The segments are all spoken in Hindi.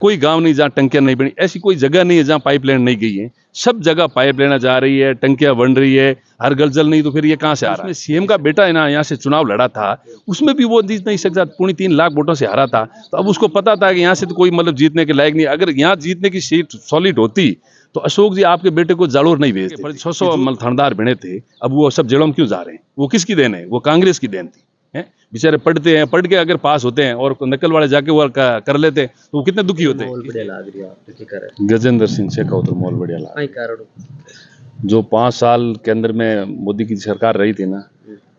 कोई गांव नहीं जहाँ टंकियां नहीं बनी, ऐसी कोई जगह नहीं है जहाँ पाइपलाइन नहीं गई है। सब जगह पाइपलाइन जा रही है, टंकियां बन रही है, हर घर जल नहीं तो फिर ये कहाँ से आ रहा है? सीएम का बेटा है ना, यहाँ से चुनाव लड़ा था, उसमें भी वो जीत नहीं सकता, 3.5 लाख वोटों से हारा था। तो अब उसको पता था कि यहाँ से तो कोई मतलब जीतने के लायक नहीं। अगर यहाँ जीतने की सीट सॉलिड होती तो अशोक जी आपके बेटे को जालोर नहीं भेजते। 600 थानेदार बने थे, अब वो सब जेलों में क्यों जा रहे हैं? वो किसकी देन है? वो कांग्रेस की देन थी। बेचारे पढ़ते हैं, पढ़ के अगर पास होते हैं और नकल वाले जाके वो कर लेते हैं तो वो कितने दुखी होते हैं। गजेंद्र सिंह शेखावत और मोल बढ़िया लगा। जो 5 साल के अंदर में मोदी की सरकार रही थी ना,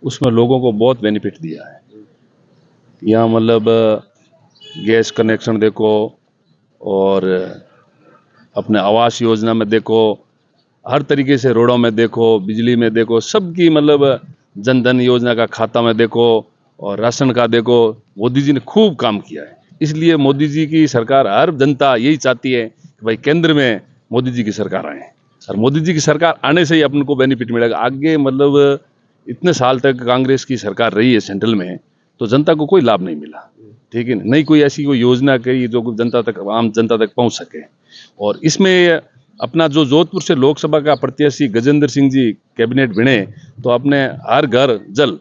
उसमें लोगों को बहुत बेनिफिट दिया है। यहाँ मतलब गैस कनेक्शन देखो, और अपने आवास योजना में देखो, हर तरीके से रोडों में देखो, बिजली में देखो, सबकी मतलब जनधन योजना का खाता में देखो, और राशन का देखो, मोदी जी ने खूब काम किया है। इसलिए मोदी जी की सरकार, हर जनता यही चाहती है कि भाई केंद्र में मोदी जी की सरकार आए, और मोदी जी की सरकार आने से ही अपन को बेनिफिट मिलेगा। आगे मतलब इतने साल तक कांग्रेस की सरकार रही है सेंट्रल में, तो जनता को कोई लाभ नहीं मिला, ठीक है, नहीं कोई ऐसी कोई योजना करी जो जनता तक, आम जनता तक पहुंच सके। और इसमें अपना जो जोधपुर से लोकसभा का प्रत्याशी गजेंद्र सिंह जी कैबिनेट बने, तो अपने हर घर जल,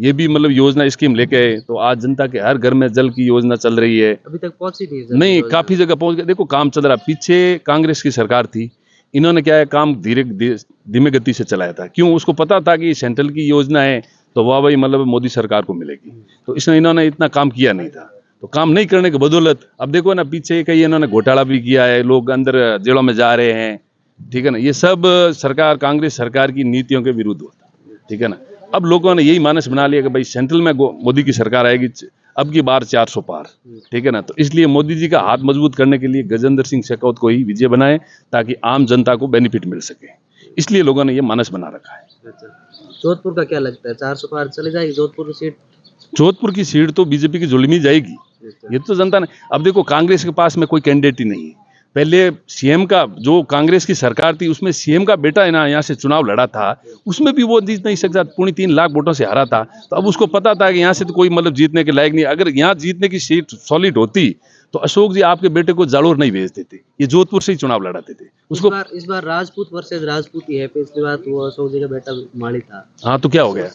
ये भी मतलब योजना स्कीम लेके आए, तो आज जनता के हर घर में जल की योजना चल रही है। अभी तक पहुंची नहीं, काफी जगह पहुंच गए। देखो काम चल रहा। पीछे कांग्रेस की सरकार थी, इन्होंने क्या है, काम धीमे गति से चलाया था। क्यों? उसको पता था कि सेंट्रल की योजना है तो वाह भाई मतलब मोदी सरकार को मिलेगी, तो इसने इन्होंने इतना काम किया नहीं था। तो काम नहीं करने की बदौलत अब देखो ना, पीछे कई इन्होंने घोटाला भी किया है, लोग अंदर जेलों में जा रहे हैं, ठीक है ना। ये सब सरकार, कांग्रेस सरकार की नीतियों के विरुद्ध होता, ठीक है ना। अब लोगों ने यही मानस बना लिया कि भाई सेंट्रल में मोदी की सरकार आएगी, अब की बार 400 पार, ठीक है ना। तो इसलिए मोदी जी का हाथ मजबूत करने के लिए गजेंद्र सिंह शेखावत को ही विजय बनाए, ताकि आम जनता को बेनिफिट मिल सके। इसलिए लोगों ने ये मानस बना रखा है। जोधपुर का क्या लगता है, 400 पार चले जाएगी जोधपुर की सीट? जोधपुर की सीट तो बीजेपी की जुल्मी जाएगी, ये तो जनता ने। अब देखो कांग्रेस के पास में कोई कैंडिडेट ही नहीं है। पहले सीएम का, जो कांग्रेस की सरकार थी उसमें सीएम का बेटा है ना, यहाँ से चुनाव लड़ा था, उसमें भी वो जीत नहीं सकता, 3.5 लाख वोटों से हारा था। तो अब उसको पता था कि यहाँ से तो कोई मतलब जीतने के लायक नहीं। अगर यहाँ जीतने की सीट सॉलिड होती तो अशोक जी आपके बेटे को जालोर नहीं भेजते थे, ये जोधपुर से ही चुनाव लड़ाते थे। उसको इस बार राजपूत वर्सेस राजपूत ही है। पिछली बार तो वो अशोक जी का बेटा माली था। हाँ, तो क्या हो गया?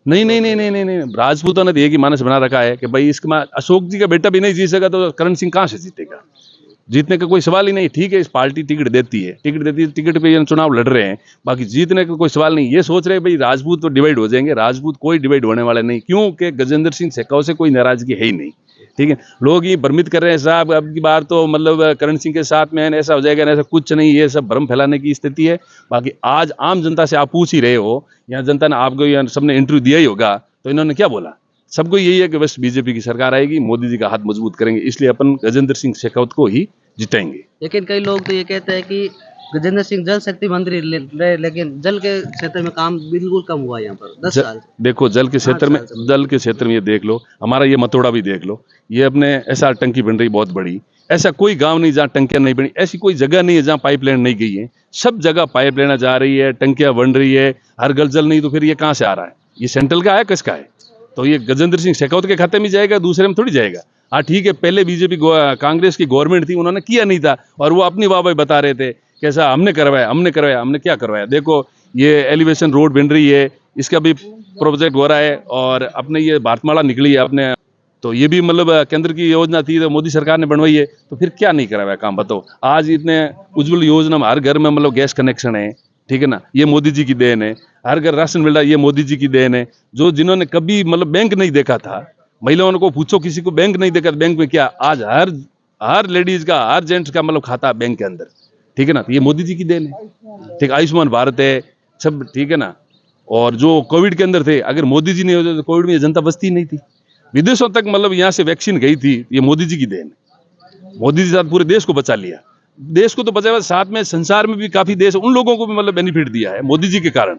नहीं नहीं नहीं नहीं नहीं नहीं, राजपूतों ने ये की मानस बना रखा है कि भाई इसके बाद अशोक जी का बेटा भी नहीं जीत सका तो करण सिंह कहाँ से जीतेगा? जीतने का कोई सवाल ही नहीं। ठीक है, इस पार्टी टिकट देती है, टिकट पे ये चुनाव लड़ रहे हैं, बाकी जीतने का कोई सवाल नहीं। ये सोच रहे हैं भाई राजपूत तो डिवाइड हो जाएंगे, राजपूत कोई डिवाइड होने वाला नहीं, क्योंकि गजेंद्र सिंह शेखावत से कोई नाराजगी है ही नहीं, ठीक है। लोग ये भ्रमित कर रहे हैं साहब अब की बार तो मतलब करण सिंह के साथ में ऐसा हो जाएगा, ऐसा कुछ नहीं, ये सब भ्रम फैलाने की स्थिति है। बाकी आज आम जनता से आप पूछ ही रहे हो, यहाँ जनता ने आपको, यहाँ सबने इंटरव्यू दिया ही होगा, तो इन्होंने क्या बोला? सबको यही है कि बस बीजेपी की सरकार आएगी, मोदी जी का हाथ मजबूत करेंगे, इसलिए अपन गजेंद्र सिंह शेखावत को ही जिताएंगे। लेकिन कई लोग तो ये कहते हैं कि गजेंद्र सिंह जल शक्ति मंत्री लेकिन जल के क्षेत्र में काम बिल्कुल कम हुआ यहाँ पर 10 साल। देखो जल के क्षेत्र में ये देख लो, हमारा ये मतोड़ा भी देख लो, ये अपने ऐसा टंकी बन रही बहुत बड़ी, ऐसा कोई गांव नहीं जहाँ टंकियां नहीं बनी, ऐसी कोई जगह नहीं है जहाँ पाइपलाइन नहीं गई है। सब जगह पाइपलाइन जा रही है, टंकियां बन रही है, हर घर जल नहीं तो फिर ये कहाँ से आ रहा है? ये सेंट्रल का है, किसका है? तो ये गजेंद्र सिंह शेखावत के खाते में जाएगा, दूसरे में थोड़ी जाएगा। हाँ ठीक है, पहले बीजेपी कांग्रेस की गवर्नमेंट थी, उन्होंने किया नहीं था, और वो अपनी वाह बता रहे थे कैसा हमने करवाया, हमने क्या करवाया? देखो ये एलिवेशन रोड बन रही है, इसका भी प्रोजेक्ट हो रहा है, और अपने ये भारतमाला निकली है अपने, तो ये भी मतलब केंद्र की योजना थी, तो मोदी सरकार ने बनवाई है, तो फिर क्या नहीं कराया काम बताओ? आज इतने उज्ज्वल योजना में हर घर में मतलब गैस कनेक्शन है, ठीक है ना, ये मोदी जी की देन है। हर घर राशन मिल रहा है, ये मोदी जी की देन है। जो जिन्होंने कभी मतलब बैंक नहीं देखा था, महिलाओं को पूछो, किसी को बैंक नहीं देखा, बैंक में क्या आज हर लेडीज का, हर जेंट्स का मतलब खाता बैंक के अंदर, ठीक है ना, तो ये मोदी जी की देन है। ठीक, आयुष्मान भारत है सब, ठीक है ना। और जो कोविड के अंदर थे, अगर मोदी जी नहीं होते तो कोविड में जनता बचती नहीं थी, विदेशों तक मतलब यहाँ से वैक्सीन गई थी, ये मोदी जी की देन है। मोदी जी साथ पूरे देश को बचा लिया, देश को तो बचाया, साथ में संसार में भी काफी देश, उन लोगों को भी मतलब बेनिफिट दिया है मोदी जी के कारण।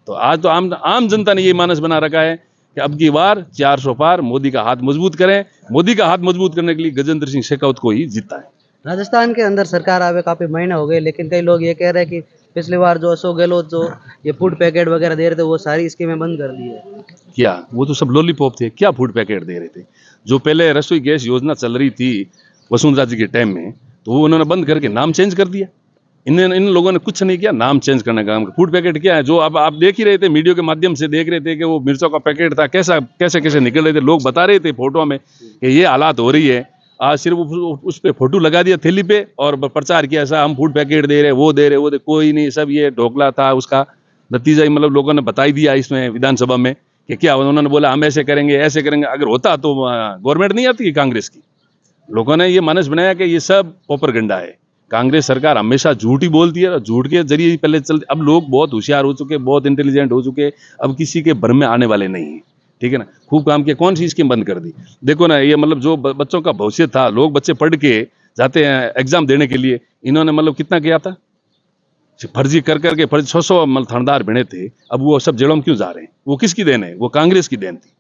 तो आज तो आम जनता ने ये मानस बना रखा है कि अब की बार 400 पार, मोदी का हाथ मजबूत करें। मोदी का हाथ मजबूत करने के लिए गजेंद्र सिंह शेखावत को ही जीता है। राजस्थान के अंदर सरकार आवे काफी महीने हो गए, लेकिन कई लोग ये कह रहे हैं कि पिछली बार जो अशोक गहलोत जो ये फूड पैकेट वगैरह दे रहे थे, वो सारी स्कीमें बंद कर दी है। क्या वो तो सब लॉलीपॉप थे? क्या फूड पैकेट दे रहे थे? जो पहले रसोई गैस योजना चल रही थी, वसुंधरा जी के टाइम में, तो वो उन्होंने बंद करके नाम चेंज कर दिया। इन लोगों ने कुछ नहीं किया, नाम चेंज करने का काम। फूड पैकेट क्या है, जो अब आप देख ही रहे थे, मीडिया के माध्यम से देख रहे थे कि वो मिर्चों का पैकेट था, कैसे कैसे निकल रहे थे, लोग बता रहे थे फोटो में कि ये हालात हो रही है। आज सिर्फ उस पे फोटो लगा दिया थैली पे और प्रचार किया, ऐसा हम फूड पैकेट दे रहे, वो दे रहे, कोई नहीं, सब ये ढोकला था। उसका नतीजा ही मतलब लोगों ने बता ही दिया इसमें विधानसभा में कि क्या उन्होंने बोला हम ऐसे करेंगे ऐसे करेंगे। अगर होता तो गवर्नमेंट नहीं आती कांग्रेस की। लोगों ने ये मानस बनाया कि ये सब प्रोपेगेंडा है, कांग्रेस सरकार हमेशा झूठ ही बोलती है, झूठ के जरिए ही पहले चलती। अब लोग बहुत होशियार हो चुके, बहुत इंटेलिजेंट हो चुके, अब किसी के भ्रम में आने वाले नहीं है, ठीक है ना। खूब काम किया, कौन सी स्कीम बंद कर दी, देखो ना। ये मतलब जो बच्चों का भविष्य था, लोग बच्चे पढ़ के जाते हैं एग्जाम देने के लिए, इन्होंने मतलब कितना किया था, फर्जी कर करके फर्जी 600 मतलब थानेदार बने थे। अब वो सब जेलों में क्यों जा रहे हैं, वो किसकी देन है, वो कांग्रेस की देन थी।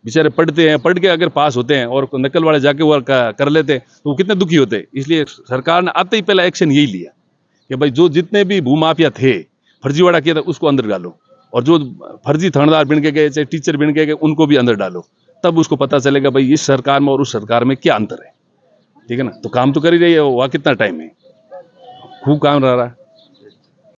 बेचारे पढ़ते हैं, पढ़ के अगर पास होते हैं और नकल वाले जाके वो कर लेते तो वो कितने दुखी होते। इसलिए सरकार ने आते ही पहला एक्शन यही लिया कि भाई जो जितने भी भूमाफिया थे, फर्जीवाड़ा किया था, उसको अंदर डालो, और जो फर्जी थानेदार बन के गए, चाहे टीचर बन के गए, उनको भी अंदर डालो। तब उसको पता चलेगा भाई इस सरकार में और उस सरकार में क्या अंतर है, ठीक है ना। तो काम तो कर ही रही है, वहाँ कितना टाइम है, खूब काम रह रहा है।